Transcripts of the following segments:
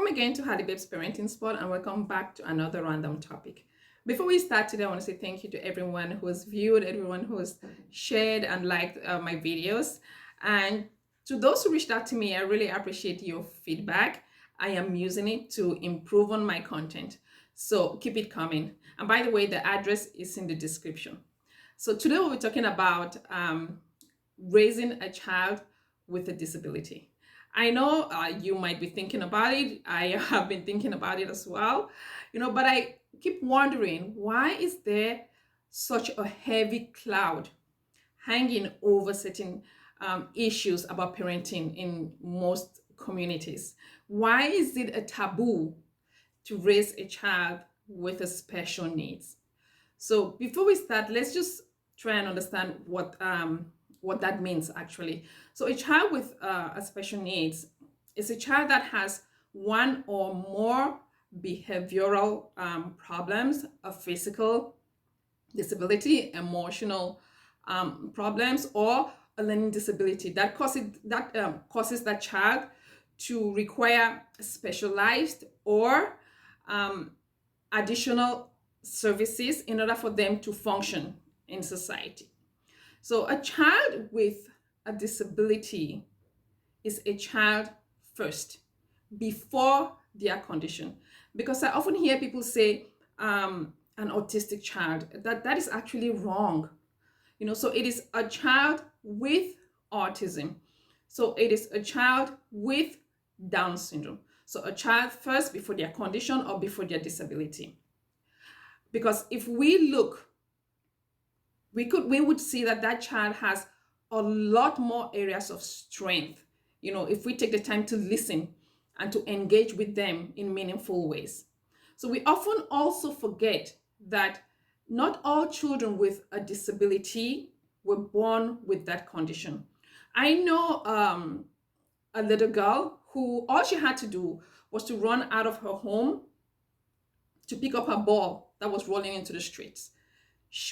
again to Halibbeb's Parenting Spot, and welcome back to another random topic. Before we start today, I want to say thank you to everyone who has viewed, everyone who has shared and liked my videos. And to those who reached out to me, I really appreciate your feedback. I am using it to improve on my content. So keep it coming. And by the way, the address is in the description. So today we'll be talking about raising a child with a disability. I know you might be thinking about it. I have been thinking about it as well, but I keep wondering, why is there such a heavy cloud hanging over certain issues about parenting in most communities? Why is it a taboo to raise a child with a special needs? So before we start, let's just try and understand what that means actually. So a child with a special needs is a child that has one or more behavioral problems, a physical disability, emotional problems, or a learning disability that causes that child to require specialized or additional services in order for them to function in society. So a child with a disability is a child first, before their condition. Because I often hear people say an autistic child. That is actually wrong. So it is a child with autism. So it is a child with Down syndrome. So a child first before their condition or before their disability. Because if we look, we would see that child has a lot more areas of strength, if we take the time to listen and to engage with them in meaningful ways. So we often also forget that not all children with a disability were born with that condition. I know a little girl who all she had to do was to run out of her home to pick up her ball that was rolling into the streets.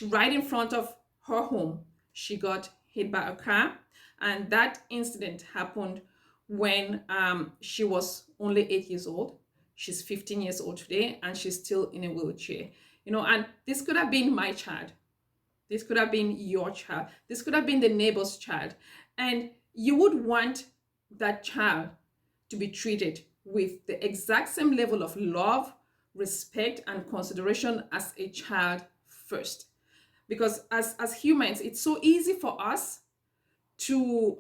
Right in front of her home, she got hit by a car, and that incident happened when she was only 8 years old. She's 15 years old today, and she's still in a wheelchair. And this could have been my child. This could have been your child. This could have been the neighbor's child. And you would want that child to be treated with the exact same level of love, respect, and consideration as a child first. Because as humans, it's so easy for us to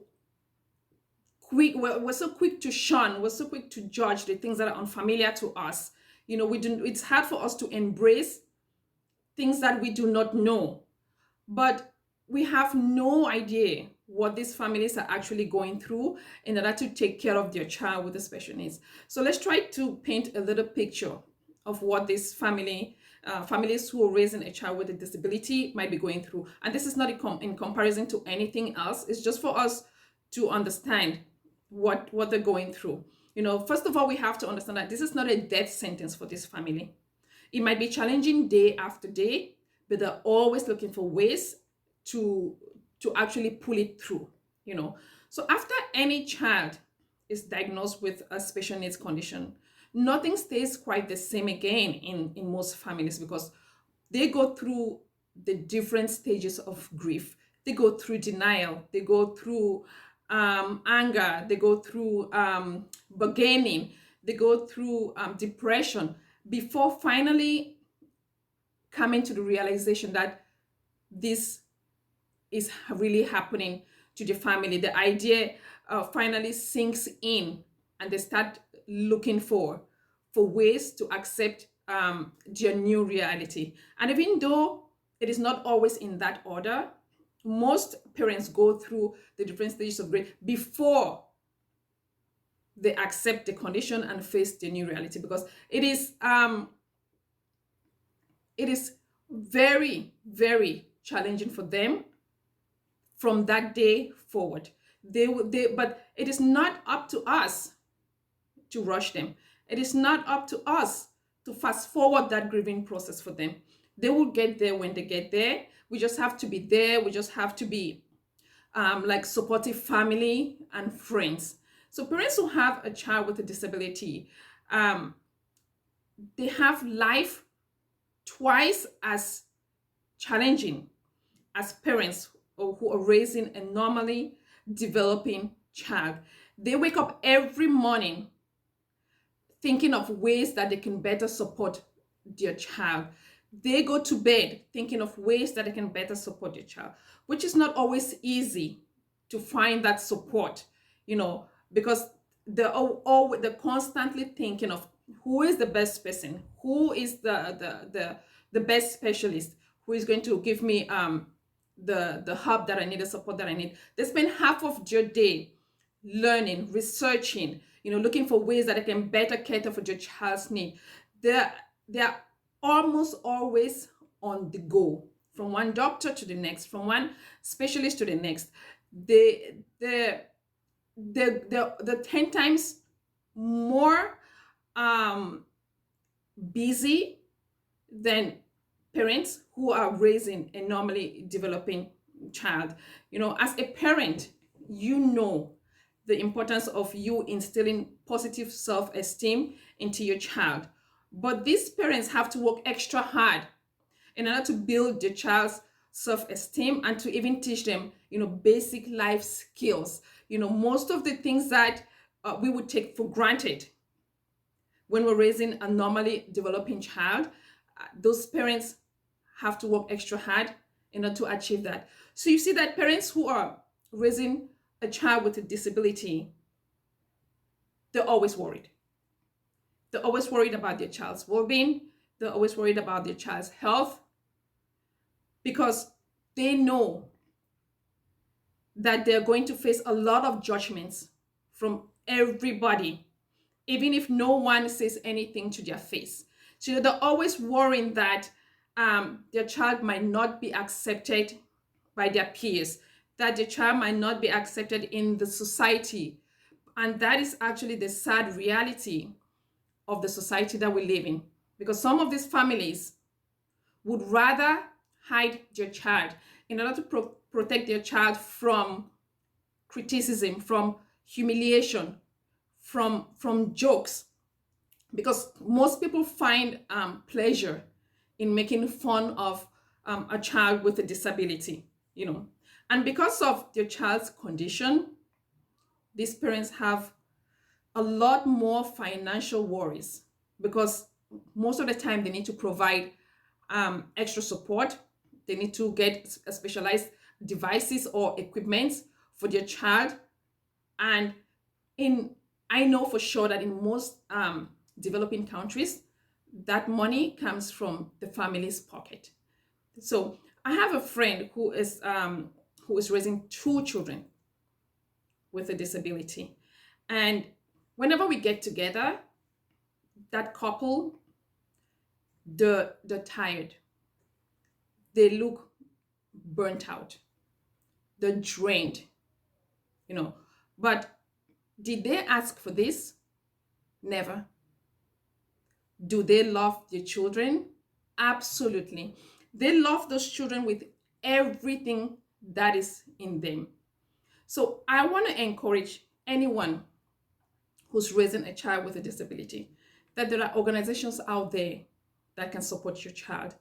we're so quick to shun, we're so quick to judge the things that are unfamiliar to us. It's hard for us to embrace things that we do not know. But we have no idea what these families are actually going through in order to take care of their child with the special needs. So let's try to paint a little picture of what this families who are raising a child with a disability might be going through. And this is not in comparison to anything else. It's just for us to understand what they're going through. First of all, we have to understand that this is not a death sentence for this family. It might be challenging day after day, but they're always looking for ways to actually pull it through. So after any child is diagnosed with a special needs condition, nothing stays quite the same again in most families, because they go through the different stages of grief. They go through denial, they go through anger, they go through bargaining, they go through depression, before finally coming to the realization that this is really happening to the family. The idea finally sinks in, and they start looking for ways to accept their new reality. And even though it is not always in that order, most parents go through the different stages of grief before they accept the condition and face the new reality, because it is very, very challenging for them from that day forward. But it is not up to us to rush them. It is not up to us to fast forward that grieving process for them. They will get there when they get there. We just have to be there. We just have to be like supportive family and friends. So parents who have a child with a disability, um, they have life twice as challenging as parents who are raising a normally developing child. They wake up every morning thinking of ways that they can better support their child. They go to bed thinking of ways that they can better support their child, which is not always easy to find that support, because they're constantly thinking of who is the best person, who is the best specialist, who is going to give me the help that I need, the support that I need. They spend half of their day learning, researching, looking for ways that they can better cater for your child's need. They're almost always on the go, from one doctor to the next, from one specialist to the next. They're 10 times more busy than parents who are raising a normally developing child. As a parent, the importance of you instilling positive self-esteem into your child. But these parents have to work extra hard in order to build their child's self-esteem and to even teach them, basic life skills. Most of the things that we would take for granted when we're raising a normally developing child, those parents have to work extra hard in order to achieve that. So you see that parents who are raising a child with a disability, they're always worried. They're always worried about their child's well-being. They're always worried about their child's health, because they know that they're going to face a lot of judgments from everybody, even if no one says anything to their face. So they're always worrying that their child might not be accepted by their peers, that the child might not be accepted in the society. And that is actually the sad reality of the society that we live in, because some of these families would rather hide their child in order to protect their child from criticism, from humiliation, from jokes, because most people find pleasure in making fun of a child with a disability, and because of their child's condition, these parents have a lot more financial worries, because most of the time they need to provide extra support. They need to get specialized devices or equipment for their child. And I know for sure that in most developing countries, that money comes from the family's pocket. So I have a friend who is raising 2 children with a disability. And whenever we get together, that couple, they're tired. They look burnt out. They're drained, But did they ask for this? Never. Do they love their children? Absolutely. They love those children with everything that is in them. So I want to encourage anyone who's raising a child with a disability that there are organizations out there that can support your child.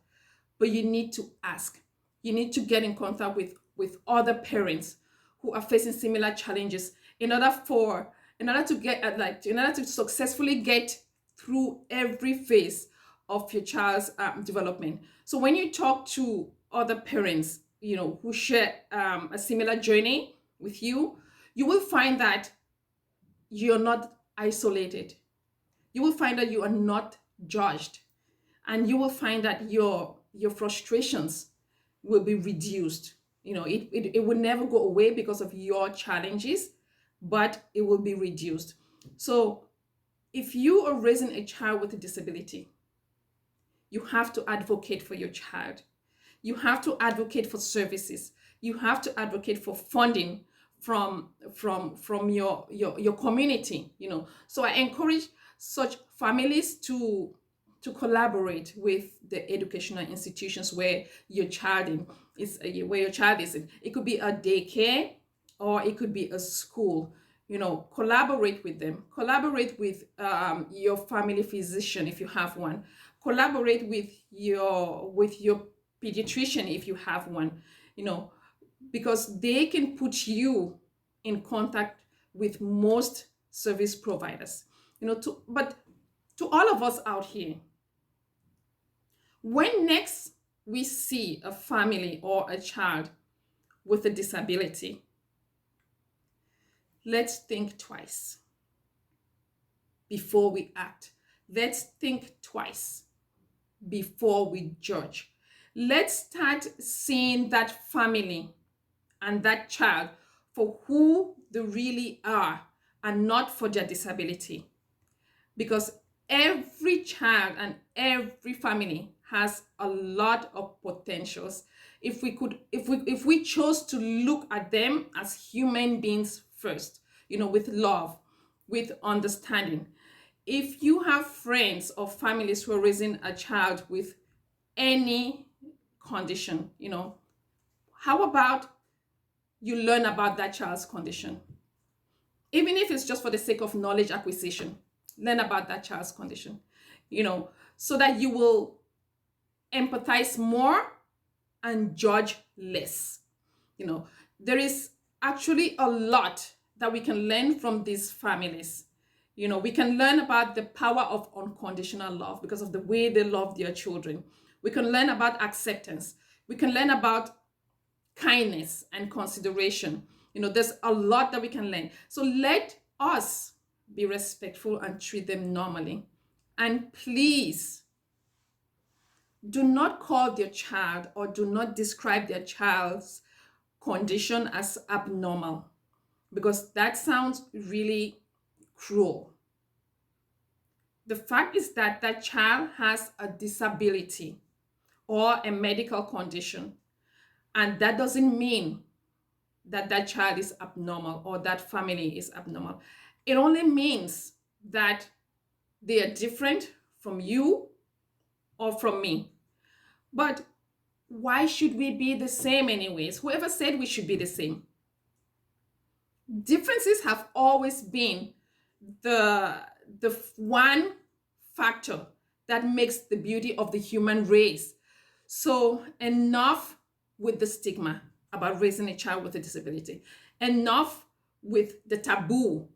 But you need to ask. You need to get in contact with other parents who are facing similar challenges in order to successfully get through every phase of your child's development. So when you talk to other parents, who share a similar journey with you, you will find that you're not isolated. You will find that you are not judged, and you will find that your frustrations will be reduced. It will never go away because of your challenges, but it will be reduced. So if you are raising a child with a disability, you have to advocate for your child. You have to advocate for services. You have to advocate for funding from your community. So I encourage such families to collaborate with the educational institutions where your child is in. It could be a daycare, or it could be a school. Collaborate with them. Collaborate with your family physician if you have one. Collaborate with your pediatrician if you have one, because they can put you in contact with most service providers. But to all of us out here, when next we see a family or a child with a disability, let's think twice before we act. Let's think twice before we judge. Let's start seeing that family and that child for who they really are and not for their disability. Because every child and every family has a lot of potentials if we chose to look at them as human beings first, with love, with understanding. If you have friends or families who are raising a child with any condition, how about you learn about that child's condition? Even if it's just for the sake of knowledge acquisition, learn about that child's condition, so that you will empathize more and judge less. There is actually a lot that we can learn from these families. We can learn about the power of unconditional love because of the way they love their children. We can learn about acceptance. We can learn about kindness and consideration. There's a lot that we can learn. So let us be respectful and treat them normally. And please, do not call their child or do not describe their child's condition as abnormal, because that sounds really cruel. The fact is that that child has a disability or a medical condition, and that doesn't mean that that child is abnormal or that family is abnormal. It only means that they are different from you or from me. But why should we be the same anyways? Whoever said we should be the same? Differences have always been the one factor that makes the beauty of the human race. So enough with the stigma about raising a child with a disability. Enough with the taboo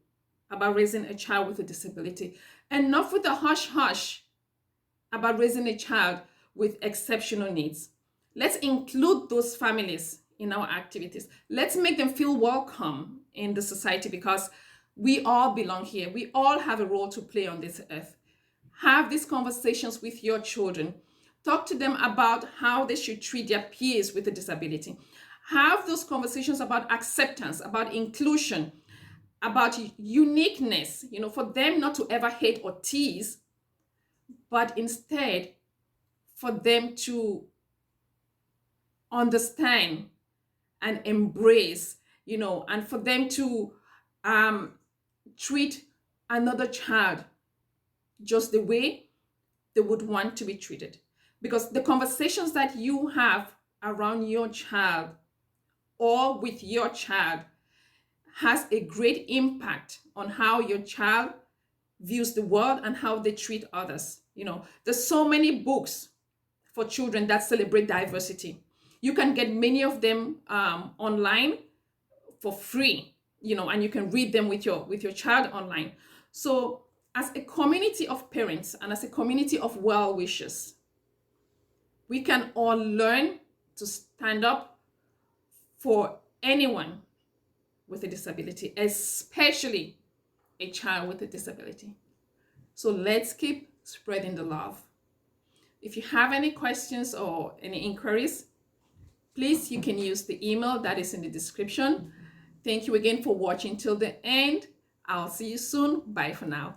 about raising a child with a disability. Enough with the hush-hush about raising a child with exceptional needs. Let's include those families in our activities. Let's make them feel welcome in the society, because we all belong here. We all have a role to play on this earth. Have these conversations with your children. Talk to them about how they should treat their peers with a disability. Have those conversations about acceptance, about inclusion, about uniqueness, for them not to ever hate or tease, but instead for them to understand and embrace, and for them to treat another child just the way they would want to be treated. Because the conversations that you have around your child or with your child has a great impact on how your child views the world and how they treat others. There's so many books for children that celebrate diversity. You can get many of them online for free, and you can read them with your child online. So as a community of parents and as a community of well-wishers, we can all learn to stand up for anyone with a disability, especially a child with a disability. So let's keep spreading the love. If you have any questions or any inquiries, please, you can use the email that is in the description. Thank you again for watching till the end. I'll see you soon. Bye for now.